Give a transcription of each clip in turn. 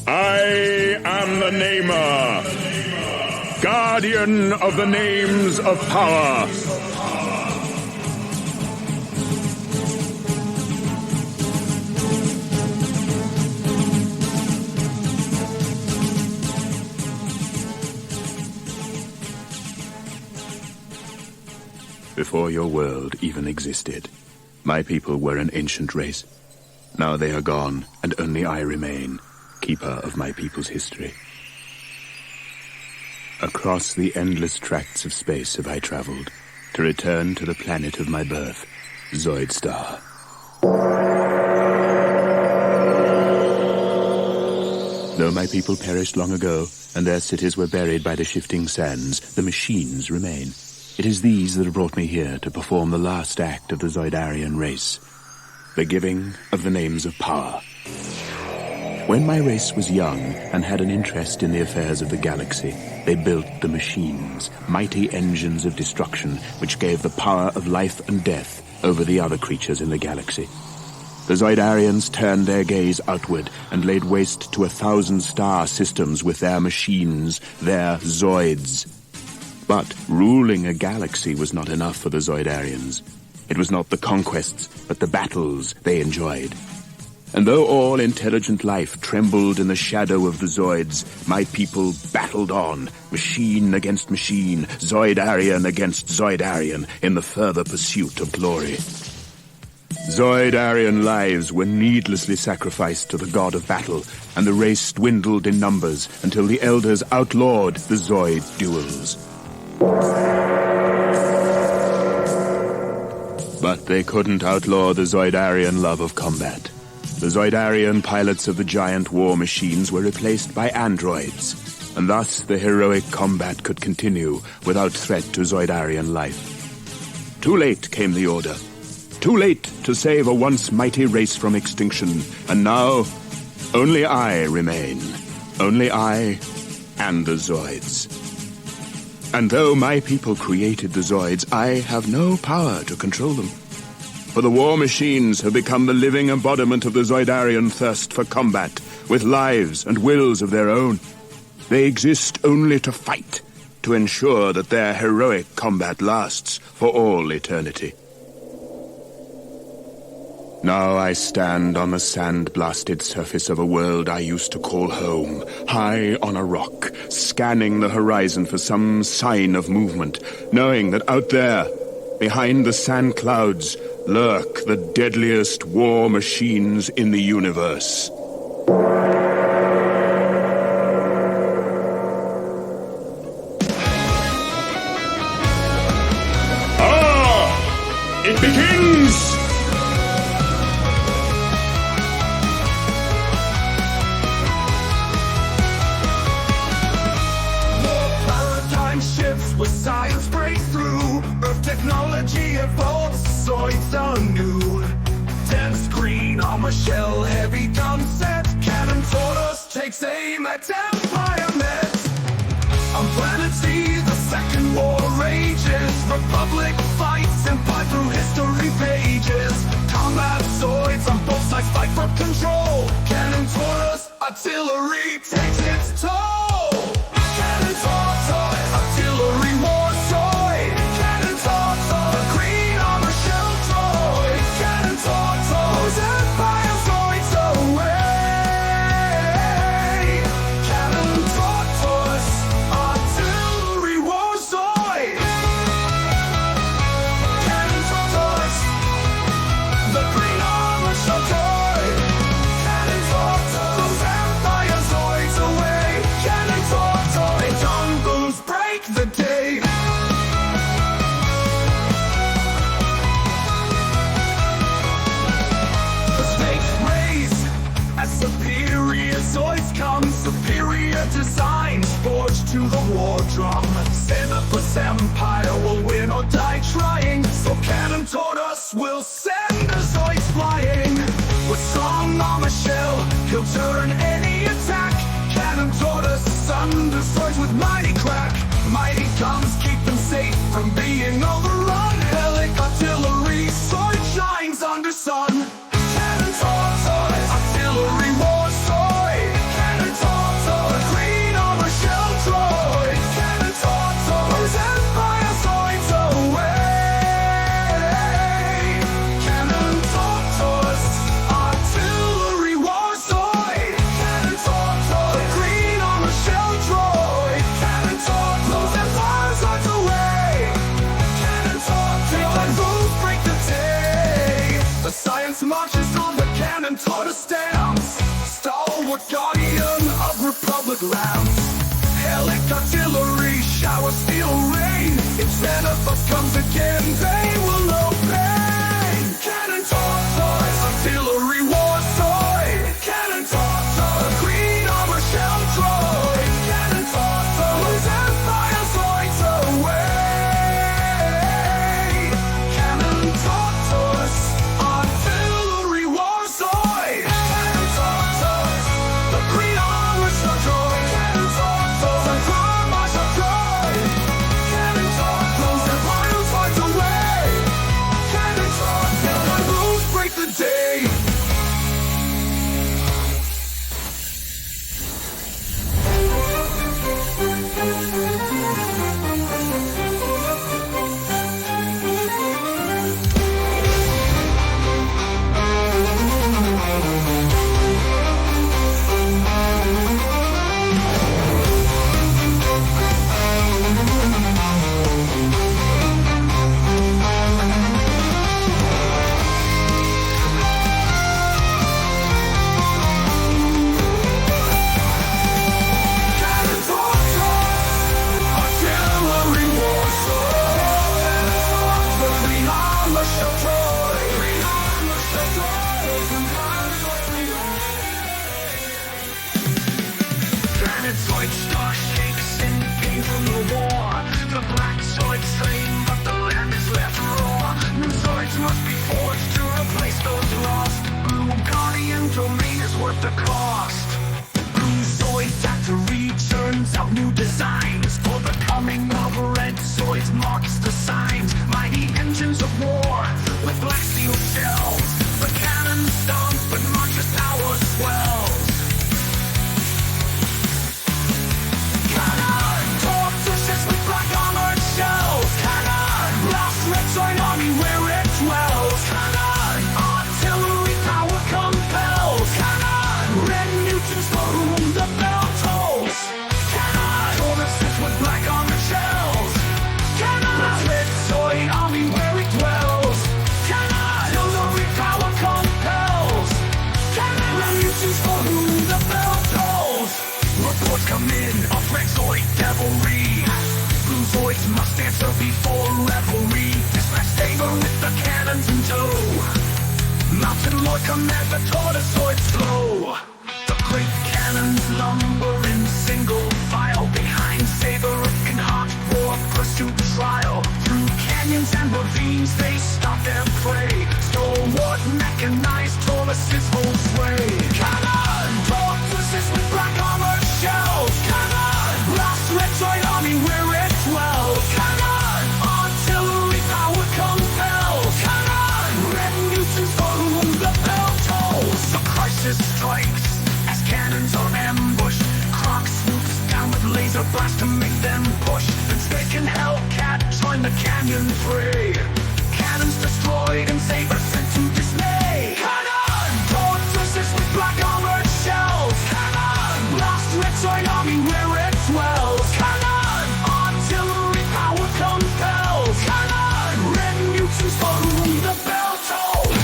I am the Namer, guardian of the names of power. Before your world even existed, my people were an ancient race. Now they are gone, and only I remain, keeper of my people's history. Across the endless tracts of space have I traveled, to return to the planet of my birth, Zoidstar. Though my people perished long ago, and their cities were buried by the shifting sands, the machines remain. It is these that have brought me here to perform the last act of the Zoidarian race, the giving of the names of power. When my race was young and had an interest in the affairs of the galaxy, they built the machines, mighty engines of destruction which gave the power of life and death over the other creatures in the galaxy. The Zoidarians turned their gaze outward and laid waste to 1,000 star systems with their machines, their Zoids. But ruling a galaxy was not enough for the Zoidarians. It was not the conquests, but the battles they enjoyed. And though all intelligent life trembled in the shadow of the Zoids, my people battled on, machine against machine, Zoidarian against Zoidarian, in the further pursuit of glory. Zoidarian lives were needlessly sacrificed to the god of battle, and the race dwindled in numbers until the elders outlawed the Zoid duels. But they couldn't outlaw the Zoidarian love of combat. The Zoidarian pilots of the giant war machines were replaced by androids, and thus the heroic combat could continue without threat to Zoidarian life. Too late came the order. Too late to save a once mighty race from extinction, and now only I remain. Only I and the Zoids. And though my people created the Zoids, I have no power to control them. For the war machines have become the living embodiment of the Zoidarian thirst for combat, with lives and wills of their own. They exist only to fight, to ensure that their heroic combat lasts for all eternity. Now I stand on the sand-blasted surface of a world I used to call home, high on a rock, scanning the horizon for some sign of movement, knowing that out there, behind the sand clouds, lurk the deadliest war machines in the universe. It begins! With science breakthrough, Earth technology evolves, Zoids are new. Dense green armor shell, heavy gun set, Kannon Tortoise takes aim at Empire Met. On planet Z, the second war rages, Republic fights and fight through history pages. Combat Zoids on both sides fight for control. Kannon Tortoise, artillery takes its toll. Kannon Tortoise, artillery war Zoid. Kannon Tortoise, the green armor shell droid. Kannon Tortoise, Empire Zoids away. Kannon Tortoise, artillery war Zoid. Kannon Tortoise, the green armor shell droid. Kannon Tortoise, Empire Zoids away. Kannon Tortoise, jungles break the day. The stakes raise as superior Zoids come, superior designs forged to the war drum. Limitless Empire will win or die trying, so Kannon Tortoise will send the Zoids flying. With strong armor shell, he'll turn any attack. Kannon Tortoise sunder Zoids with mighty crack. Mighty guns keep them safe from being overrun. Helic artillery, Zoid shines under sun. Kannon Tortoise, artillery war Zoid. Kannon Sword guardian of Republic lands. Elect artillery, shower steel rain. If Xenophobes comes again, they will know pain. Cannon, Tortoise, artillery war Zoid. Cannon, Tortoise, green armor shell droid. Cannon, Tortoise, Empire Zoids away. Cannon, Tortoise, artillery war Zoid. Cannon, Tortoise, the green armor shell droid. Cannon, Tortoise, and armor shell droid. Cannon, Tortoise, Empire Zoids away. Cannon, Tortoise, and rules break the day. Cannon, Tortoise, artillery war Zoid. The green armor shell droid. Green armor shell droid. Planet Zoidstar shakes in pain from the war. The black Zoids slain, but the land is left raw. New Zoids must be forged to replace those lost. Blue Guardian domain is worth the cost. Blue Zoid factory churns out new designs. For the coming of red Zoids marks the signs. Mighty engines of war with black steel shells. The cannon stomp and March's power swells. Kannon, Tortoises with black armored shells. Kannon, blast red Zoid army where it dwells. Kannon, artillery power compels. Kannon, red mutants for whom the bell tolls. Kannon, Tortoises with black armored shells. Kannon, red Zoid army where it dwells. Kannon, artillery power compels. Kannon, red mutants for whom the bell tolls. Reports come in of red Zoid devilry. Blue Zoids must answer before revelry. Dispatch Saber with the cannons in tow. Mountain Lord command the Tortoisoids flow. The great cannons lumber in single file. Behind Saber in hot war pursuit trial. Through canyons and ravines they stop their prey. Stalwart mechanized Tortoises hold sway. Kannon, Tortoises with black armored shells. Kannon, blast red Zoid army where it dwells. Kannon, artillery power compels. Kannon, red mutants for whom the bell tolls. The crisis strikes as cannons are ambushed. Croc swoops down with laser blast to make them push. And Snake and Hellcat join the canyon fray. Cannons destroyed and Saber sent to dismay. Kannon, Tortoises with black armored shells. Kannon, blast red Zoid army where it dwells. Kannon, artillery power compels. Kannon, red mutants for whom the bell tolls.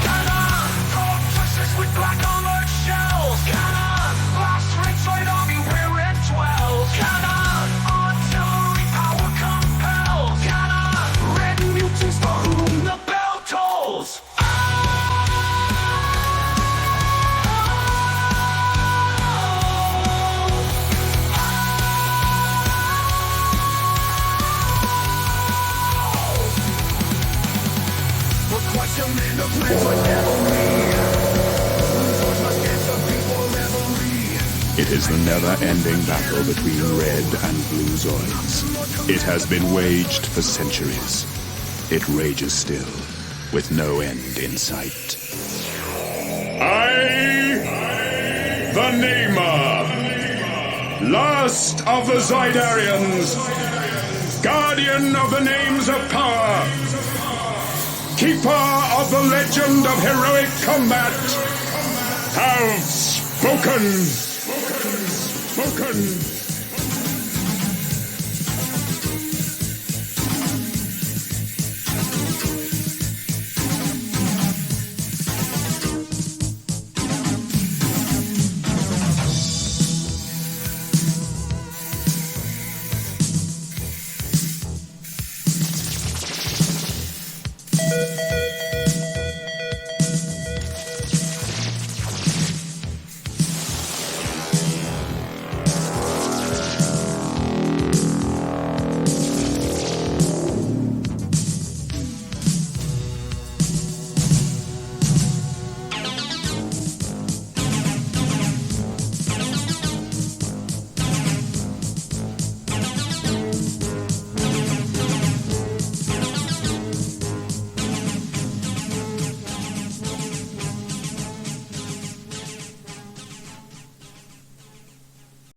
Kannon, Tortoises with black armored shells. Kannon, blast red Zoid army where it dwells. Kannon, artillery power compels. Kannon, red mutants for whom the bell tolls. We're quite a man of plans like cavalry. Zoids must answer before revelry. It is the never-ending battle between red and blue Zoids. It has been waged for centuries. It rages still, with no end in sight. The Namer, last of the Zoidarians, guardian of the names of power, keeper of the legend of heroic combat, have spoken. broken.